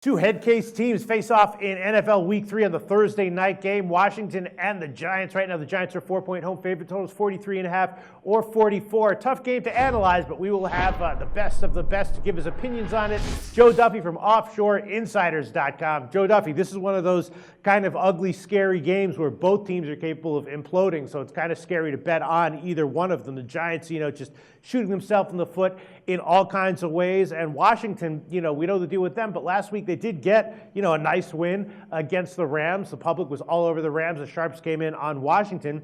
Two head case teams face off in NFL Week 3 on the Thursday night game. Washington and the Giants. Right now, the Giants are 4-point home favorite. Totals 43.5 or 44. Tough game to analyze, but we will have the best of the best to give his opinions on it. Joe Duffy from OffshoreInsiders.com. Joe Duffy, this is one of those kind of ugly, scary games where both teams are capable of imploding, so it's kind of scary to bet on either one of them. The Giants, just shooting themselves in the foot in all kinds of ways, and Washington, we know the deal with them, but last week they did get, a nice win against the Rams. The public was all over the Rams. The Sharps came in on Washington.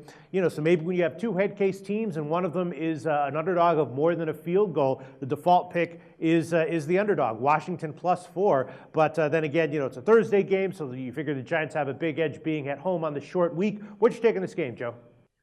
So maybe when you have two head case teams and one of them is an underdog of more than a field goal, the default pick is the underdog, Washington +4. But then again, it's a Thursday game, so you figure the Giants have a big edge being at home on the short week. What's you taking this game, Joe?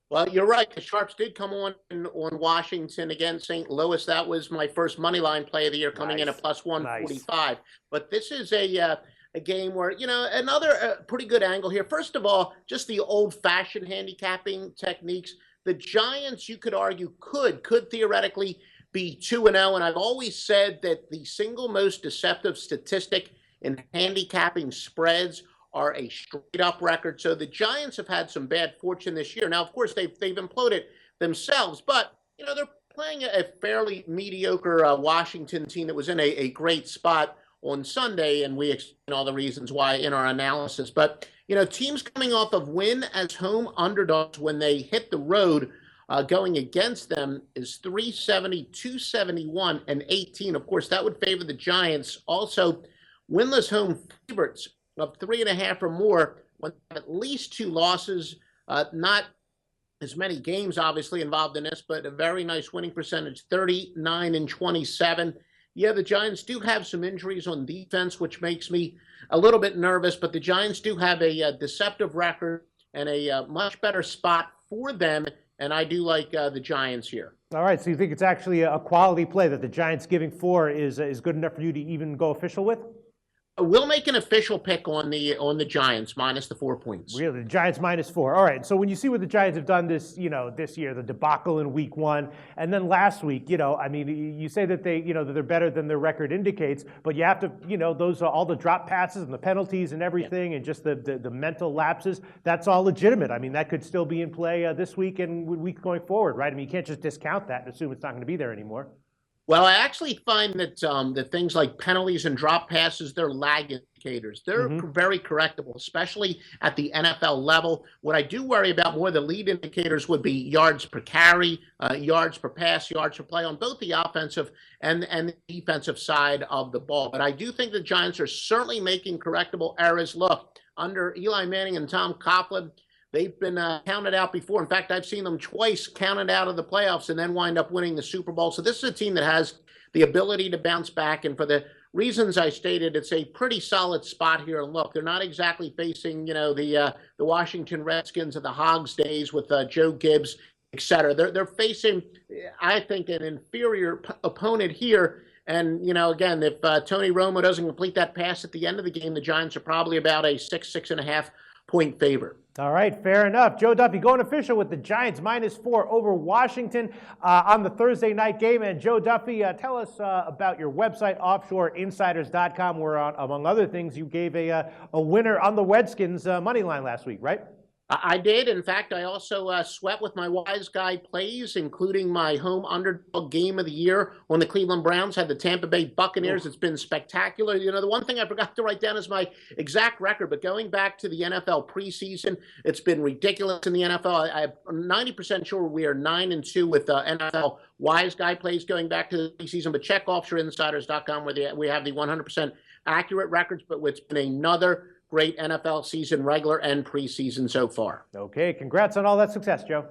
Well, you're right. The Sharps did come on Washington against St. Louis. That was my first money line play of the year, coming in at +145. Nice. But this is a game where, another pretty good angle here. First of all, just the old-fashioned handicapping techniques. The Giants, you could argue, could theoretically be 2-0. And I've always said that the single most deceptive statistic in handicapping spreads are a straight-up record. So the Giants have had some bad fortune this year. Now, of course, they've imploded themselves, but, they're playing a fairly mediocre Washington team that was in a great spot on Sunday, and we explain all the reasons why in our analysis. But, teams coming off of win as home underdogs when they hit the road going against them is 370, 271, and 18. Of course, that would favor the Giants. Also, winless home favorites of 3.5 or more, when at least 2 losses, not as many games obviously involved in this, but a very nice winning percentage, 39 and 27. Yeah, the Giants do have some injuries on defense, which makes me a little bit nervous, but the Giants do have a deceptive record and a much better spot for them, and I do like the Giants here. All right, so you think it's actually a quality play that the Giants giving 4 is good enough for you to even go official with? We'll make an official pick on the Giants minus the 4 points. Really, the Giants -4. All right. So when you see what the Giants have done this year, the debacle in Week 1, and then last week, you say that that they're better than their record indicates, but you have to, those are all the drop passes and the penalties and everything, and just the mental lapses. That's all legitimate. I mean, that could still be in play this week and weeks going forward, right? I mean, you can't just discount that and assume it's not going to be there anymore. Well, I actually find that that things like penalties and drop passes, they're lag indicators. They're very correctable, especially at the NFL level. What I do worry about more, the lead indicators, would be yards per carry, yards per pass, yards per play on both the offensive and the defensive side of the ball. But I do think the Giants are certainly making correctable errors. Look, under Eli Manning and Tom Coughlin, they've been counted out before. In fact, I've seen them twice counted out of the playoffs and then wind up winning the Super Bowl. So this is a team that has the ability to bounce back. And for the reasons I stated, it's a pretty solid spot here. And look, they're not exactly facing, the Washington Redskins of the Hogs days with Joe Gibbs, et cetera. They're facing, I think, an inferior opponent here. And, again, if Tony Romo doesn't complete that pass at the end of the game, the Giants are probably about a 6.5 point favorite. All right, fair enough. Joe Duffy going official with the Giants -4 over Washington on the Thursday night game. And Joe Duffy, tell us about your website, OffshoreInsiders.com, where, among other things, you gave a winner on the Redskins money line last week, right? I did. In fact, I also sweat with my Wise Guy plays, including my home underdog game of the year on the Cleveland Browns, had the Tampa Bay Buccaneers. It's been spectacular. The one thing I forgot to write down is my exact record, but going back to the NFL preseason, it's been ridiculous in the NFL. I'm 90% sure we are 9-2 with NFL Wise Guy plays going back to the preseason, but check offshoreinsiders.com where we have the 100% accurate records, but it's been another great NFL season, regular and preseason so far. Okay, congrats on all that success, Joe.